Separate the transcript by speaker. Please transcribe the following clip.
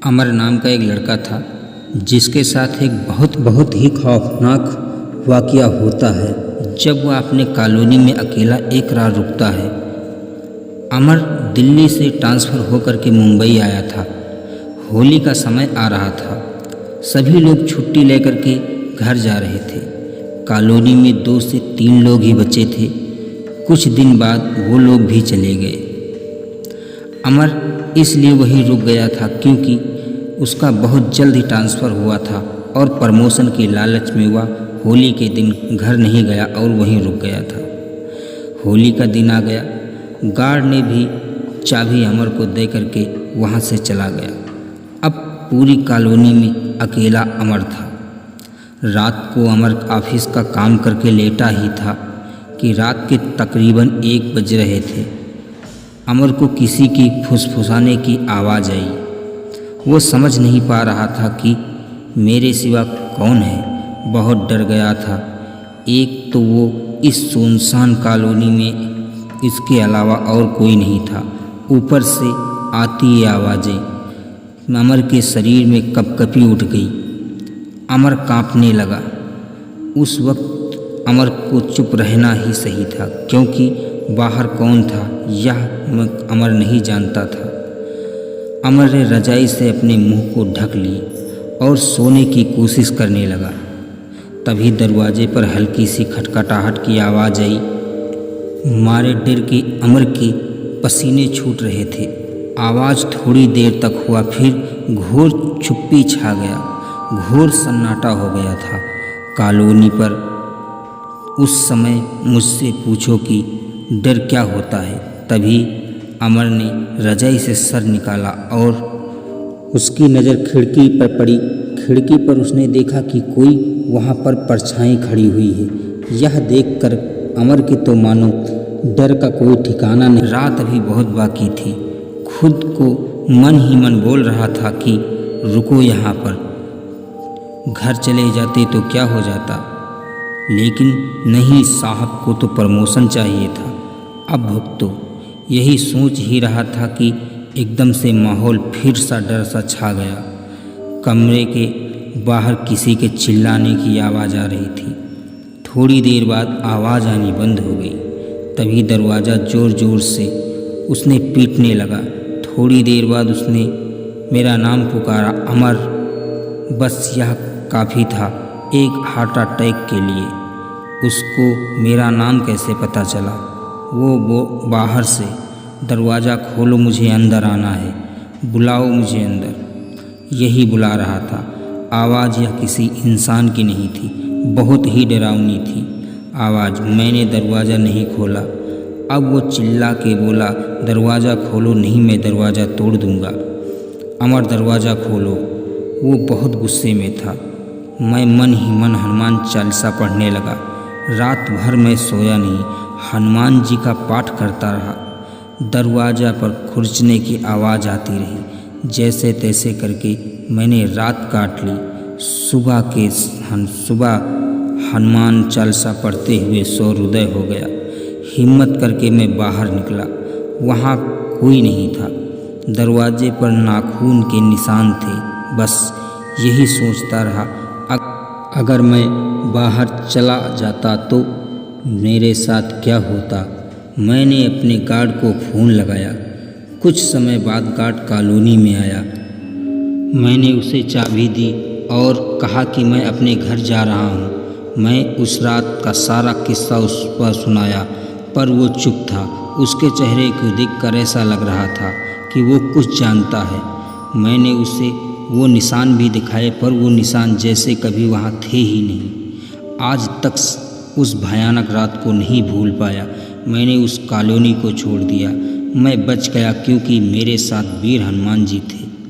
Speaker 1: अमर नाम का एक लड़का था जिसके साथ एक बहुत ही खौफनाक वाक़या होता है जब वह अपने कॉलोनी में अकेला एक रात रुकता है। अमर दिल्ली से ट्रांसफ़र होकर के मुंबई आया था। होली का समय आ रहा था। सभी लोग छुट्टी लेकर के घर जा रहे थे। कॉलोनी में 2 से 3 लोग ही बचे थे। कुछ दिन बाद वो लोग भी चले गए। अमर इसलिए वहीं रुक गया था क्योंकि उसका बहुत जल्द ही ट्रांसफ़र हुआ था और प्रमोशन के लालच में वह होली के दिन घर नहीं गया और वहीं रुक गया था। होली का दिन आ गया। गार्ड ने भी चाबी अमर को दे करके वहाँ से चला गया। अब पूरी कॉलोनी में अकेला अमर था। रात को अमर ऑफिस का काम करके लेटा ही था कि रात के तकरीबन 1 बज रहे थे। अमर को किसी की फुसफुसाने की आवाज़ आई। वो समझ नहीं पा रहा था कि मेरे सिवा कौन है। बहुत डर गया था। एक तो वो इस सुनसान कॉलोनी में इसके अलावा और कोई नहीं था। ऊपर से आती ये आवाज़ें अमर के शरीर में कपकपी उठ गई। अमर कांपने लगा। उस वक्त अमर को चुप रहना ही सही था क्योंकि बाहर कौन था यह अमर नहीं जानता था। अमर ने रजाई से अपने मुंह को ढक ली और सोने की कोशिश करने लगा। तभी दरवाजे पर हल्की सी खटखटाहट की आवाज़ आई। मारे डर के अमर के पसीने छूट रहे थे। आवाज़ थोड़ी देर तक हुआ, फिर घोर चुप्पी छा गया। घोर सन्नाटा हो गया था कॉलोनी पर। उस समय मुझसे पूछो कि डर क्या होता है। तभी अमर ने रजाई से सर निकाला और उसकी नज़र खिड़की पर पड़ी। खिड़की पर उसने देखा कि कोई वहाँ पर परछाई खड़ी हुई है। यह देखकर अमर की तो मानो डर का कोई ठिकाना नहीं। रात अभी बहुत बाकी थी। खुद को मन ही मन बोल रहा था कि रुको यहाँ पर, घर चले जाते तो क्या हो जाता। लेकिन नहीं, साहब को तो प्रमोशन चाहिए था। अब भुगतो। यही सोच ही रहा था कि एकदम से माहौल फिर सा डर सा छा गया। कमरे के बाहर किसी के चिल्लाने की आवाज़ आ रही थी। थोड़ी देर बाद आवाज़ आनी बंद हो गई। तभी दरवाज़ा ज़ोर ज़ोर से उसने पीटने लगा। थोड़ी देर बाद उसने मेरा नाम पुकारा, अमर। बस यह काफ़ी था एक हार्ट अटैक के लिए। उसको मेरा नाम कैसे पता चला? वो बाहर से, दरवाज़ा खोलो, मुझे अंदर आना है, बुलाओ मुझे अंदर, यही बुला रहा था। आवाज़ यह किसी इंसान की नहीं थी, बहुत ही डरावनी थी आवाज़। मैंने दरवाज़ा नहीं खोला। अब वो चिल्ला के बोला, दरवाज़ा खोलो, नहीं मैं दरवाज़ा तोड़ दूँगा। अमर दरवाज़ा खोलो। वो बहुत गुस्से में था। मैं मन ही मन हनुमान चालीसा पढ़ने लगा। रात भर मैं सोया नहीं, हनुमान जी का पाठ करता रहा। दरवाज़ा पर खुरचने की आवाज़ आती रही। जैसे तैसे करके मैंने रात काट ली। सुबह हनुमान चालीसा पढ़ते हुए सूर्योदय हो गया। हिम्मत करके मैं बाहर निकला। वहाँ कोई नहीं था। दरवाजे पर नाखून के निशान थे। बस यही सोचता रहा, अगर मैं बाहर चला जाता तो मेरे साथ क्या होता। मैंने अपने गार्ड को फ़ोन लगाया। कुछ समय बाद गार्ड कॉलोनी में आया। मैंने उसे चाबी दी और कहा कि मैं अपने घर जा रहा हूँ। मैं उस रात का सारा किस्सा उस पर सुनाया, पर वो चुप था। उसके चेहरे को देखकर ऐसा लग रहा था कि वो कुछ जानता है। मैंने उसे वो निशान भी दिखाए, पर वो निशान जैसे कभी वहाँ थे ही नहीं। आज तक उस भयानक रात को नहीं भूल पाया। मैंने उस कॉलोनी को छोड़ दिया। मैं बच गया क्योंकि मेरे साथ वीर हनुमान जी थे।